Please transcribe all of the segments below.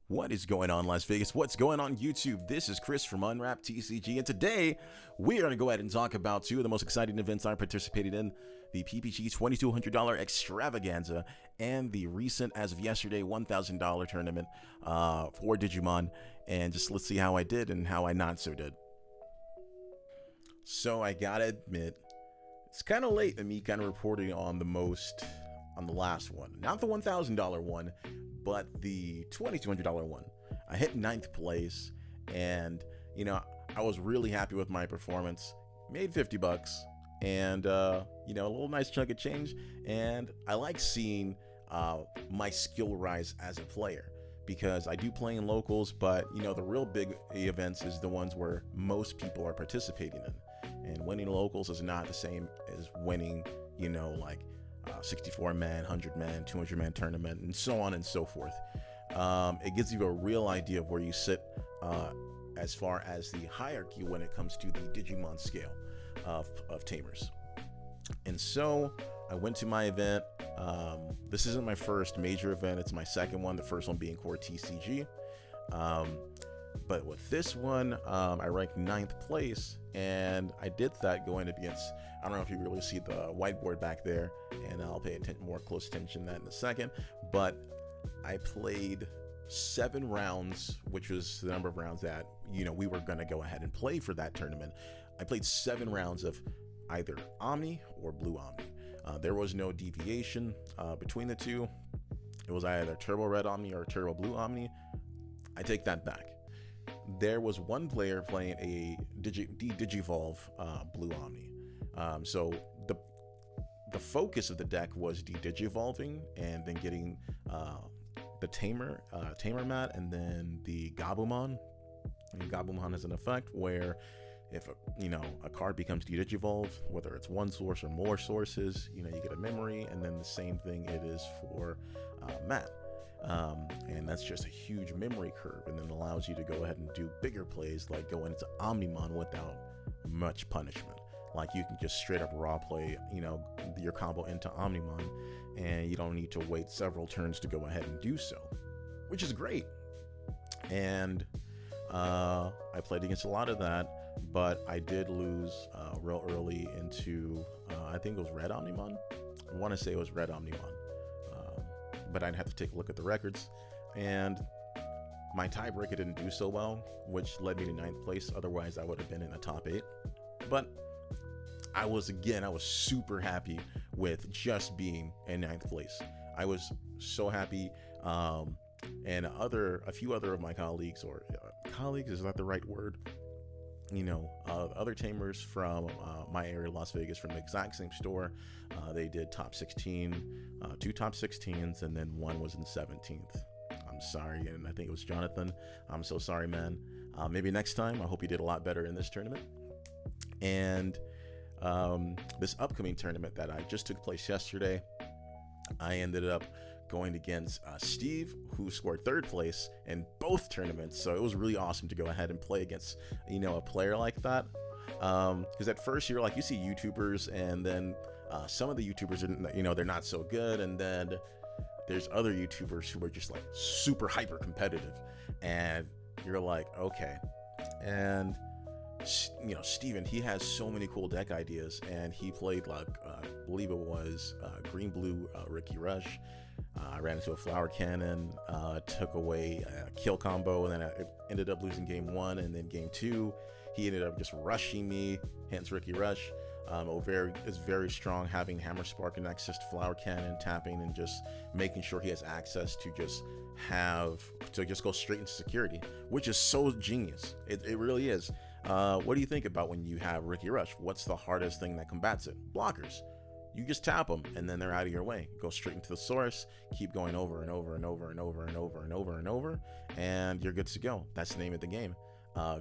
What is going on, Las Vegas? What's going on, YouTube? This is Chris from Unwrapped TCG, and today we are going to go ahead and talk about two of the most exciting events I participated in: the PPG $2,200 Extravaganza and the recent, as of yesterday, $1,000 tournament for Digimon. And just let's see how I did and how I not so did. So I gotta admit, it's kind of late in me kind of reporting on the last one, not the $1,000 one, but the $2,200 one. I hit 9th place, and I was really happy with my performance. Made 50 bucks, and a little nice chunk of change. And I like seeing my skill rise as a player, because I do play in locals, but the real big events is the ones where most people are participating in. And winning locals is not the same as winning, 64-man, 100-man, 200-man tournament, and so on and so forth. It gives you a real idea of where you sit as far as the hierarchy when it comes to the Digimon scale of tamers. And so I went to my event. This isn't my first major event. It's my second one, the first one being Core TCG. But with this one, I ranked 9th place, and I did that going against, I don't know if you really see the whiteboard back there, and I'll pay more close attention to that in a second, but I played 7 rounds, which was the number of rounds that, we were going to go ahead and play for that tournament. I played 7 rounds of either Omni or Blue Omni. There was no deviation between the two. It was either Turbo Red Omni or Turbo Blue Omni. I take that back. There was one player playing a Digivolve Blue Omni. So the focus of the deck was de-Digivolving and then getting the Tamer mat, and then the Garoumon. And Garoumon has an effect where if a card becomes de-Digivolve, whether it's one source or more sources, you get a memory, and then the same thing it is for mat. And that's just a huge memory curve, and then allows you to go ahead and do bigger plays, like going into Omnimon without much punishment. Like you can just straight up raw play, your combo into Omnimon, and you don't need to wait several turns to go ahead and do so, which is great. And I played against a lot of that, but I did lose real early into, I think it was Red Omnimon. I want to say it was Red Omnimon. But I'd have to take a look at the records, and my tiebreaker didn't do so well, which led me to 9th place. Otherwise, I would have been in the top 8. But I was super happy with just being in 9th place. I was so happy, and a few other of my colleagues, or colleagues is not the right word, other tamers from my area, Las Vegas, from the exact same store. They did top 16, 2 top 16s, and then one was in 17th. I'm sorry, and I think it was Jonathan. I'm so sorry, man. Maybe next time. I hope you did a lot better in this tournament. And this upcoming tournament that I just took place yesterday, I ended up going against Steve, who scored 3rd place in both tournaments. So it was really awesome to go ahead and play against, a player like that. Because at first you see YouTubers, and then some of the YouTubers are, they're not so good. And then there's other YouTubers who are just like super hyper competitive, and you're like, okay. And Steven, he has so many cool deck ideas, and he played I believe it was green blue Ricky Rush. I ran into a flower cannon, took away a kill combo, and then I ended up losing game 1, and then game 2 he ended up just rushing me, hence Ricky Rush. It's very strong, having Hammer Spark and access to flower cannon, tapping, and just making sure he has access to just go straight into security, which is so genius. It really is. What do you think about when you have Ricky Rush? What's the hardest thing that combats it? Blockers. You just tap them, and then they're out of your way. Go straight into the source, keep going over and over and over and over and over and over and over, and you're good to go. That's the name of the game.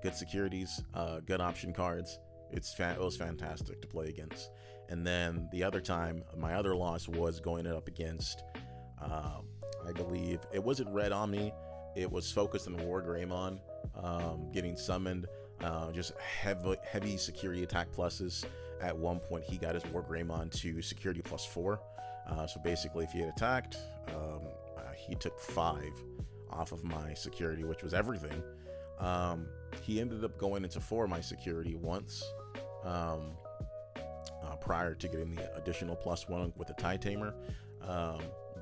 Good securities, good option cards. It was fantastic to play against. And then the other time, my other loss was going up against, I believe, it wasn't Red Omni. It was focused on War Garoumon, getting summoned, just heavy security attack pluses. At one point, he got his War Garoumon to security +4. So basically, if he had attacked, he took 5 off of my security, which was everything. He ended up going into 4 of my security once, prior to getting the additional +1 with the Tie Tamer.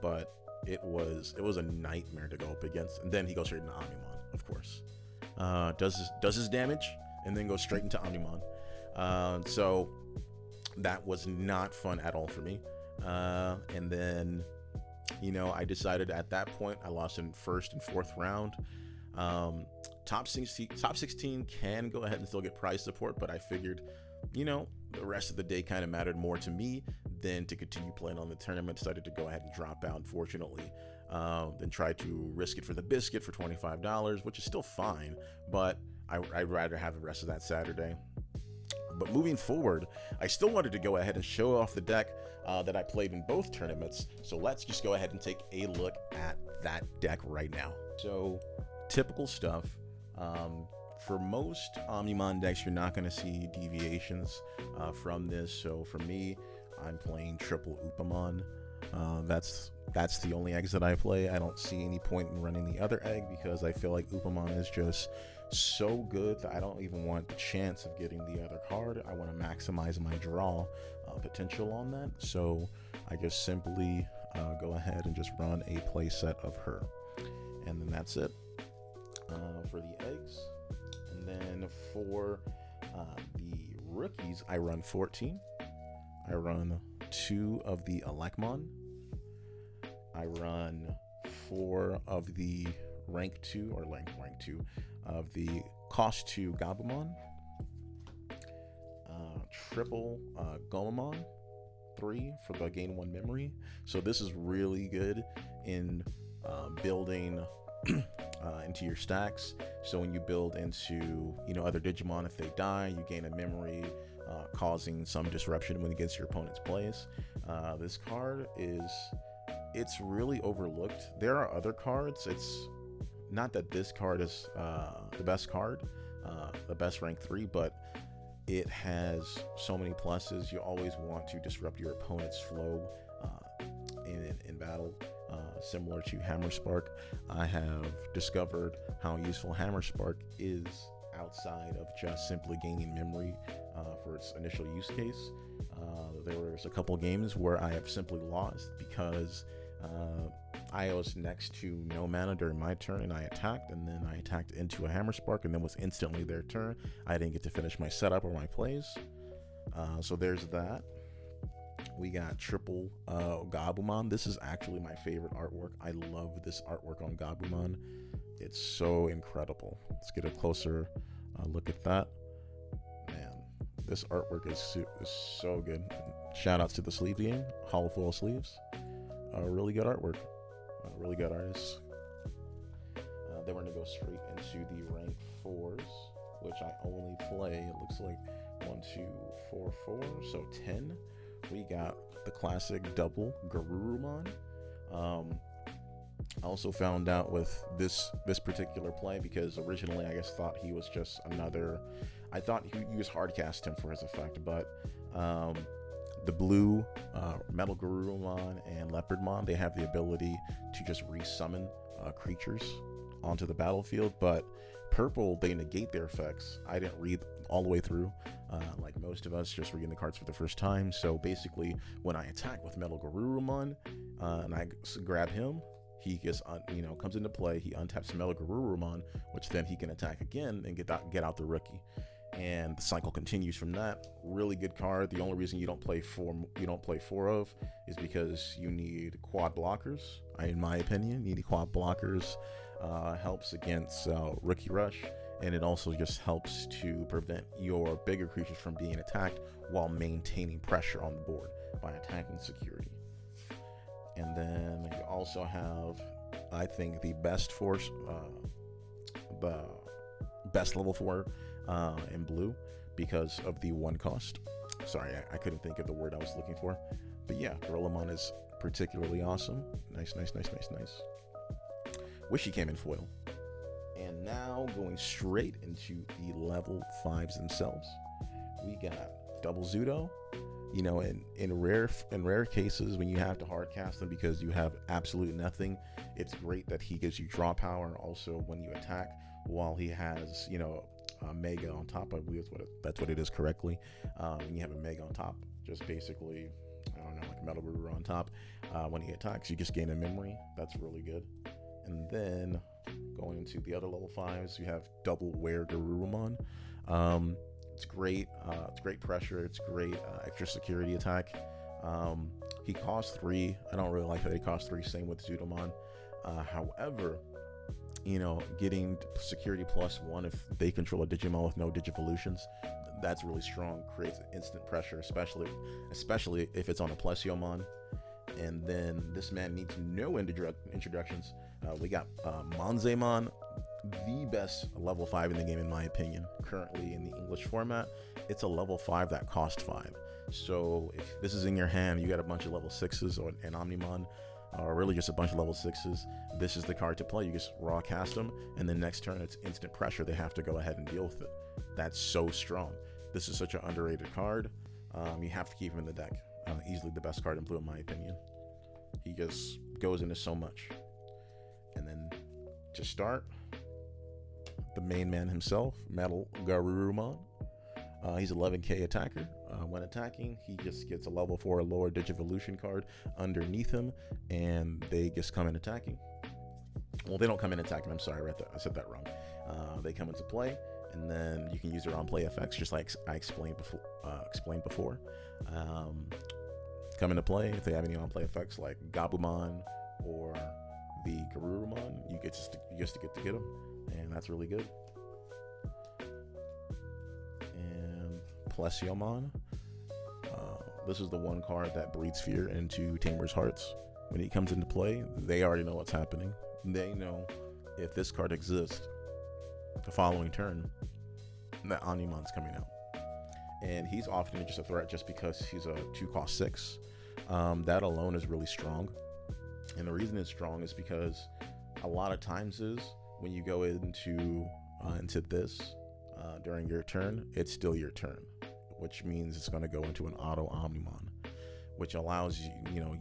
But it was a nightmare to go up against. And then he goes straight into Omnimod, of course. Does his damage and then goes straight into Omnimod. So that was not fun at all for me. And then, I decided at that point I lost in first and fourth round. Top 16 can go ahead and still get prize support, but I figured, the rest of the day kind of mattered more to me than to continue playing on the tournament. Decided to go ahead and drop out, unfortunately, then try to risk it for the biscuit for $25, which is still fine, but I'd rather have the rest of that Saturday. But moving forward, I still wanted to go ahead and show off the deck that I played in both tournaments. So let's just go ahead and take a look at that deck right now. So typical stuff. For most Omnimon decks, you're not going to see deviations from this. So for me, I'm playing triple Upamon. That's the only eggs that I play. I don't see any point in running the other egg because I feel like Upamon is just so good that I don't even want the chance of getting the other card. I want to maximize my draw potential on that. So I just simply go ahead and just run a play set of her. And then that's it for the eggs. And then for the rookies, I run 14. I run 2 of the Elecmon. I run 4 of the rank 2 of the cost 2 Gabumon. Triple Garoumon 3 for the gain 1 memory. So this is really good in building into your stacks. So when you build into other Digimon, if they die, you gain a memory, causing some disruption when against your opponent's plays. This card it's really overlooked. There are other cards. It's not that this card is the best card, the best rank 3, but it has so many pluses. You always want to disrupt your opponent's flow in battle. Similar to Hammer Spark, I have discovered how useful Hammer Spark is outside of just simply gaining memory for its initial use case. There was a couple games where I have simply lost because I was next to no mana during my turn and I attacked, and then I attacked into a Hammer Spark and then was instantly their turn. I didn't get to finish my setup or my plays. So there's that. We got triple Gabumon. This is actually my favorite artwork. I love this artwork on Gabumon. It's so incredible. Let's get a closer look at that. Man, this artwork is so good. Shout outs to the sleeve game, hollow foil sleeves. Really good artwork. Really good artists. Then we're gonna go straight into the rank 4s, which I only play. It looks like 1, 2, 4, 4, so 10. We got the classic double Garoumon. I also found out with this particular play because originally I just thought he was just another. I thought he was hard cast him for his effect, but the blue Metal Garoumon and Leopardmon, they have the ability to just resummon creatures onto the battlefield, but purple, they negate their effects. I didn't read all the way through, like most of us, just reading the cards for the first time. So basically, when I attack with Metal Garoumon and I grab him, he gets comes into play. He untaps Metal Garoumon, which then he can attack again and get out the rookie. And the cycle continues from that. Really good card. The only reason you don't play 4 of is because you need quad blockers. In my opinion, you need quad blockers. Helps against rookie rush, and it also just helps to prevent your bigger creatures from being attacked while maintaining pressure on the board by attacking security. And then you also have, I think, the best level 4 in blue because of the 1 cost. Sorry, I couldn't think of the word I was looking for. But yeah, Garoumon is particularly awesome. Nice. Wish he came in foil. And now going straight into the level 5s themselves. We got double Zuto, In rare cases when you have to hard cast them because you have absolute nothing, it's great that he gives you draw power. Also, when you attack, while he has Mega on top, I believe that's what it is correctly. When you have a Mega on top, just basically, I don't know, like Metal Guru on top. When he attacks, you just gain a memory. That's really good. And then going into the other level 5s, you have Double Wear Garoumon. It's great. It's great pressure. It's great extra security attack. He costs 3. I don't really like that he costs 3. Same with Zutomon. However, getting security +1 if they control a Digimon with no Digivolutions, that's really strong. Creates instant pressure, especially if it's on a Plesiomon. And then this man needs no introductions. We got Monzemon, the best level 5 in the game in my opinion. Currently in the English format, it's a level 5 that costs 5. So if this is in your hand, you got a bunch of level 6s or an Omnimon, or really just a bunch of level 6s, this is the card to play. You just raw cast them, and then next turn it's instant pressure. They have to go ahead and deal with it. That's so strong. This is such an underrated card. You have to keep him in the deck. Easily the best card in blue in my opinion. He just goes into so much. And then to start, the main man himself, Metal Garoumon. He's 11k attacker. When attacking, he just gets a level 4 lower Digivolution card underneath him, and they just come in attacking. Well, they don't come in attacking. I'm sorry, I said that wrong. They come into play, and then you can use their on-play effects, just like I explained before. Come into play if they have any on-play effects like Garoumon or the Garoumon, you just get to get them, and that's really good. And Plesiomon, this is the one card that breeds fear into Tamers' hearts. When he comes into play, they already know what's happening. They know if this card exists, the following turn, that Omnimon's coming out. And he's often just a threat just because he's a 2-cost 6. That alone is really strong. And the reason it's strong is because a lot of times when you go into this during your turn, it's still your turn, which means it's going to go into an auto Omnimon, which allows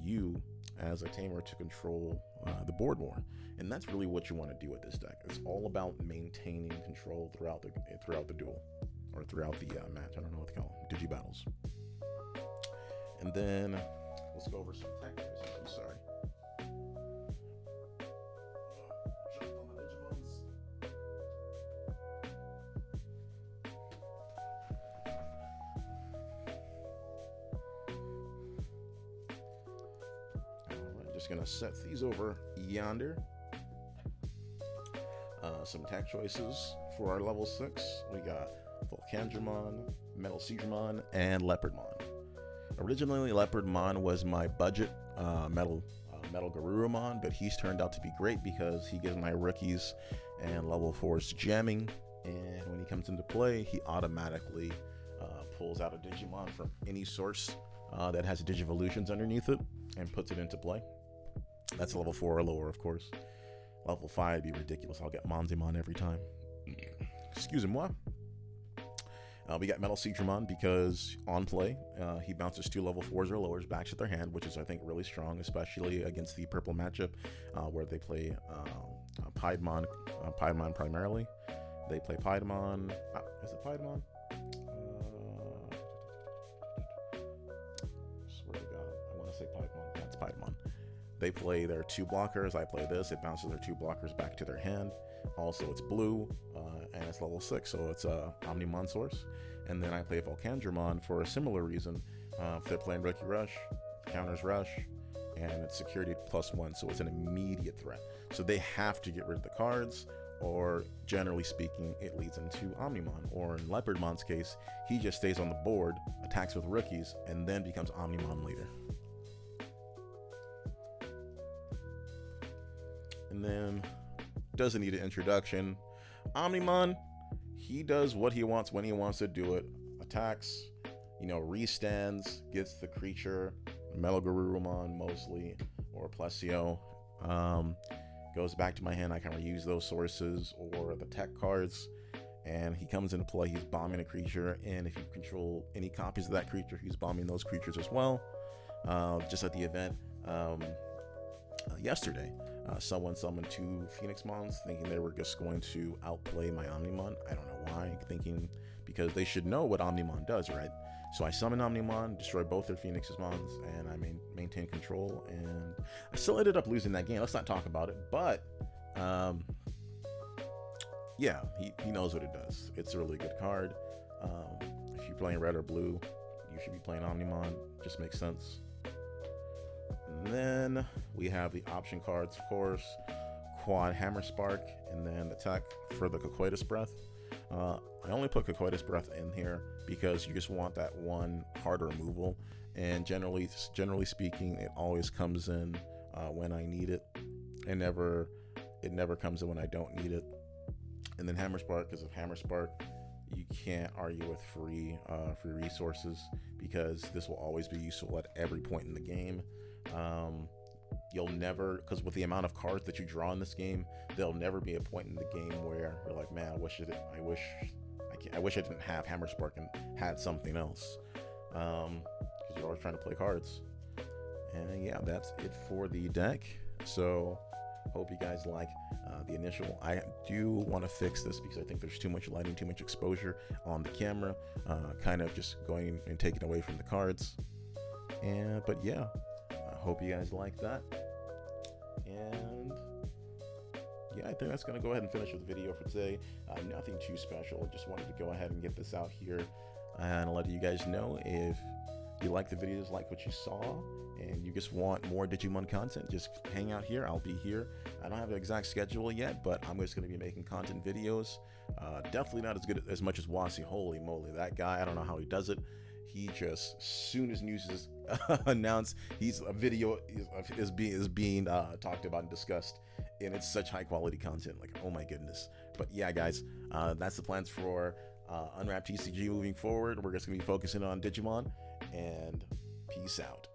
you as a tamer to control the board more. And that's really what you want to do with this deck. It's all about maintaining control throughout the duel, or throughout the match. I don't know what to call them, Digi-battles. And then let's go over some tech choices. I'm sorry. Just gonna set these over yonder. Some tech choices for our level 6. We got Volcandramon, Metal Siegramon, and Leopardmon. Originally, Leopardmon was my budget Metal Garoumon, but he's turned out to be great because he gives my rookies and level 4s jamming, and when he comes into play, he automatically pulls out a Digimon from any source that has Digivolutions underneath it and puts it into play. That's level 4 or lower, of course. Level 5 would be ridiculous. I'll get Monzemon every time. Excusez-moi. We got Metal Siegramon because on play, he bounces 2 level 4s or lowers back to their hand, which is, I think, really strong, especially against the purple matchup where they play Piedmon primarily. They play Piedmon. Is it Piedmon? Swear to God, I want to say Piedmon. Yeah, it's Piedmon. They play their 2 blockers. I play this. It bounces their 2 blockers back to their hand. Also, it's blue, and it's level 6, so it's a Omnimon source. And then I play Volcandramon for a similar reason. If they're playing Rookie Rush, counters Rush, and it's security +1, so it's an immediate threat. So they have to get rid of the cards, or generally speaking, it leads into Omnimon. Or in Leopardmon's case, he just stays on the board, attacks with rookies, and then becomes Omnimon later. And then, doesn't need an introduction. Omnimon, he does what he wants when he wants to do it. Attacks, restands, gets the creature, Metal Garoumon mostly, or Plesio. Goes back to my hand. I can reuse those sources or the tech cards. and he comes into play. He's bombing a creature, and if you control any copies of that creature, he's bombing those creatures as well. Just at the event yesterday, someone summoned 2 Phoenixmons, thinking they were just going to outplay my Omnimon. I don't know why, thinking because they should know what Omnimon does, right? So I summon Omnimon, destroy both their Phoenixmons, and I maintain control, and I still ended up losing that game. Let's not talk about it, but yeah, he knows what it does. It's a really good card. If you're playing red or blue, you should be playing Omnimon. Just makes sense. And then we have the option cards, of course. Quad Hammer Spark, and then attack for the Cocoitus Breath. I only put Cocoitus Breath in here because you just want that one card removal, and generally speaking, it always comes in when I need it. It never comes in when I don't need it. And then Hammer Spark, because of Hammer Spark, you can't argue with free resources, because this will always be useful at every point in the game. You'll never, because with the amount of cards that you draw in this game, there'll never be a point in the game where you're like, man, I wish I didn't have Hammer Spark and had something else, because you're always trying to play cards. And yeah, that's it for the deck. So hope you guys like the initial. I do want to fix this because I think there's too much lighting, too much exposure on the camera, kind of just going and taking away from the cards. But yeah, I hope you guys like that. And yeah, I think that's going to go ahead and finish with the video for today. Nothing too special. Just wanted to go ahead and get this out here and let you guys know if you like the videos, like what you saw, and you just want more Digimon content, just hang out here. I'll be here. I don't have an exact schedule yet, but I'm just going to be making content videos. Definitely not as good as much as Wasi. Holy moly, that guy, I don't know how he does it. He just, as soon as news is announced, a video is being talked about and discussed, and it's such high quality content. Like, oh my goodness. But yeah, guys, that's the plans for Unwrapped TCG moving forward. We're just gonna be focusing on Digimon, and peace out.